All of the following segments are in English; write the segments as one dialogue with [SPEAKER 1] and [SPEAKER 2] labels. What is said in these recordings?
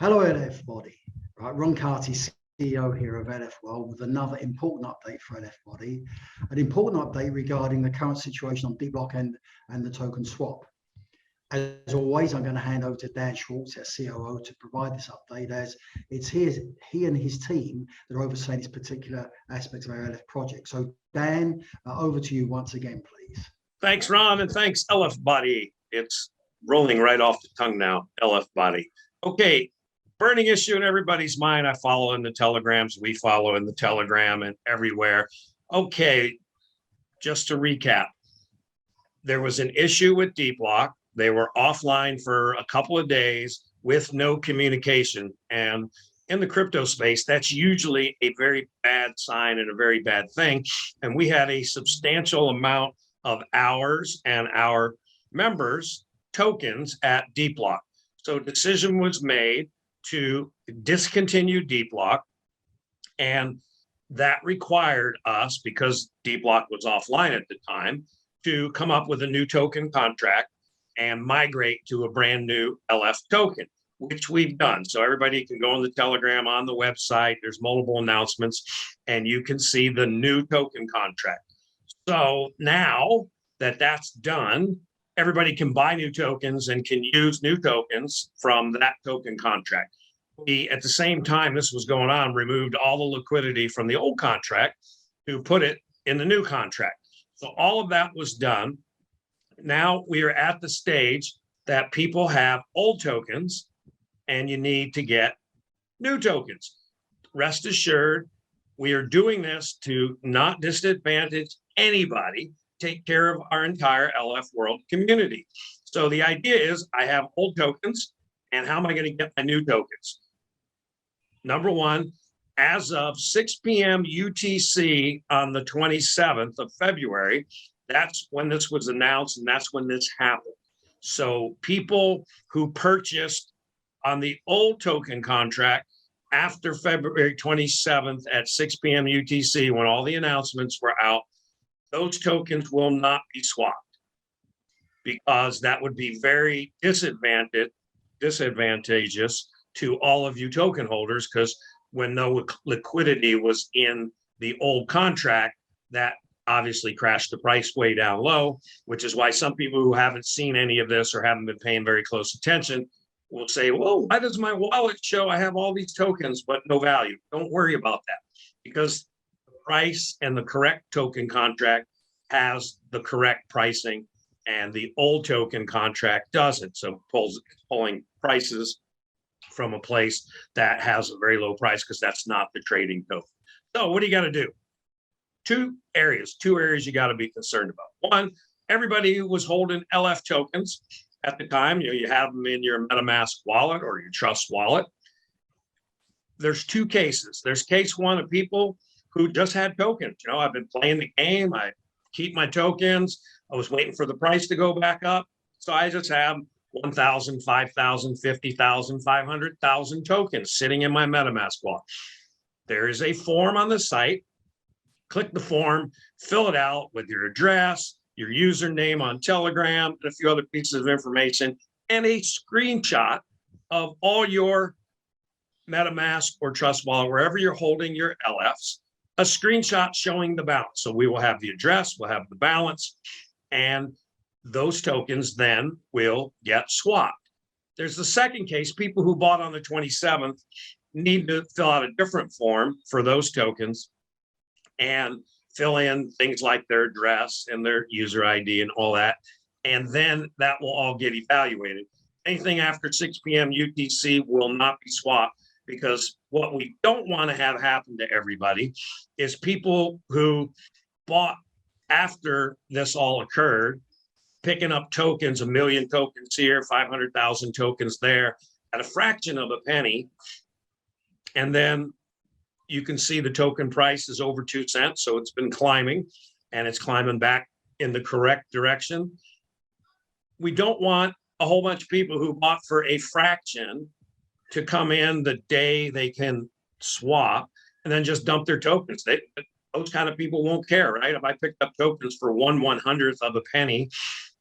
[SPEAKER 1] Hello, Elef Body. Right, Ron Cartey, CEO here of Elef World, with another important update for Elef Body. An important update regarding the current situation on D-Block and the token swap. As always, I'm going to hand over to Dan Schwartz, our C.O.O, to provide this update, as it's he and his team that are overseeing this particular aspect of our Elef project. So, Dan, over to you once again, please.
[SPEAKER 2] Thanks, Ron, and thanks, Elef Body. It's rolling right off the tongue now, Elef Body. Okay, burning issue in everybody's mind. I follow in the telegrams. We follow in the telegram and everywhere. Okay, just to recap, there was an issue with D-Block. They were offline for a couple of days with no communication. And in the crypto space, that's usually a very bad sign and a very bad thing. And we had a substantial amount of ours and our members' tokens at D-Block. So a decision was made to discontinue D-Block, and that required us, because D-Block was offline at the time, to come up with a new token contract and migrate to a brand new LF token, which we've done. So everybody can go on the Telegram, on the website, there's multiple announcements, and you can see the new token contract. So now that that's done, everybody can buy new tokens and can use new tokens from that token contract. We, at the same time this was going on, removed all the liquidity from the old contract to put it in the new contract. So all of that was done. Now we are at the stage that people have old tokens and you need to get new tokens. Rest assured, we are doing this to not disadvantage anybody, take care of our entire LF World community. So the idea is I have old tokens, and how am I going to get my new tokens? Number one, as of 6 p.m. UTC on the 27th of February, that's when this was announced, and that's when this happened. So people who purchased on the old token contract after February 27th at 6 p.m. UTC, when all the announcements were out, those tokens will not be swapped, because that would be very disadvantageous to all of you token holders, because when no liquidity was in the old contract, that obviously crashed the price way down low, which is why some people who haven't seen any of this or haven't been paying very close attention will say, well, why does my wallet show I have all these tokens but no value? Don't worry about that, because the price and the correct token contract has the correct pricing, and the old token contract doesn't. So pulling prices from a place that has a very low price, because that's not the trading token. So what do you got to do? Two areas you got to be concerned about. One, everybody who was holding LF tokens at the time, you have them in your MetaMask wallet or your Trust wallet. There's two cases. There's case one of people who just had tokens. I've been playing the game. I keep my tokens. I was waiting for the price to go back up. So I just have 1,000, 5,000, 50,000, 500,000 tokens sitting in my MetaMask wallet. There is a form on the site. Click the form, fill it out with your address, your username on Telegram, and a few other pieces of information, and a screenshot of all your MetaMask or Trust wallet, wherever you're holding your LFs, a screenshot showing the balance. So we will have the address, we'll have the balance, and those tokens then will get swapped. There's the second case. People who bought on the 27th need to fill out a different form for those tokens and fill in things like their address and their user ID and all that. And then that will all get evaluated. Anything after 6 p.m. UTC will not be swapped, because what we don't want to have happen to everybody is people who bought after this all occurred, picking up tokens, 1 million tokens here, 500,000 tokens there, at a fraction of a penny. And then you can see the token price is over 2 cents. So it's been climbing, and it's climbing back in the correct direction. We don't want a whole bunch of people who bought for a fraction to come in the day they can swap and then just dump their tokens. Those kind of people won't care, right? If I picked up tokens for 1/100th of a penny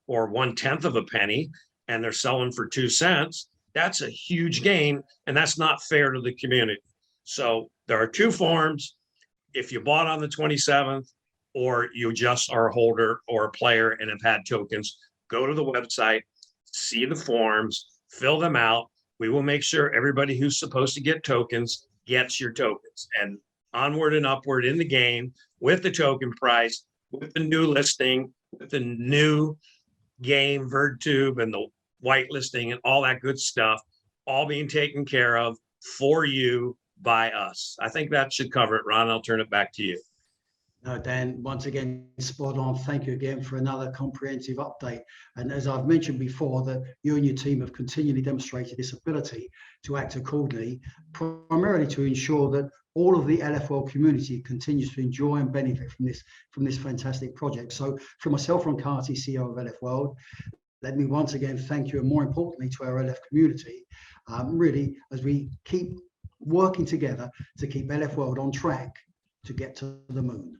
[SPEAKER 2] or 1/10 of a penny, and they're selling for 2 cents, that's a huge gain, and that's not fair to the community. So there are two forms. If you bought on the 27th, or you just are a holder or a player and have had tokens, go to the website, see the forms, fill them out. We will make sure everybody who's supposed to get tokens gets your tokens, and onward and upward in the game with the token price, with the new listing, with the new game, VerdTube, and the whitelisting and all that good stuff, all being taken care of for you by us. I think that should cover it. Ron, I'll turn it back to you.
[SPEAKER 1] No, Dan, once again, spot on. Thank you again for another comprehensive update. And as I've mentioned before, that you and your team have continually demonstrated this ability to act accordingly, primarily to ensure that all of the Elef World community continues to enjoy and benefit from this fantastic project. So from myself, Ron Cartey, CEO of Elef World, let me once again thank you, and more importantly to our Elef community, really, as we keep working together to keep Elef World on track to get to the moon.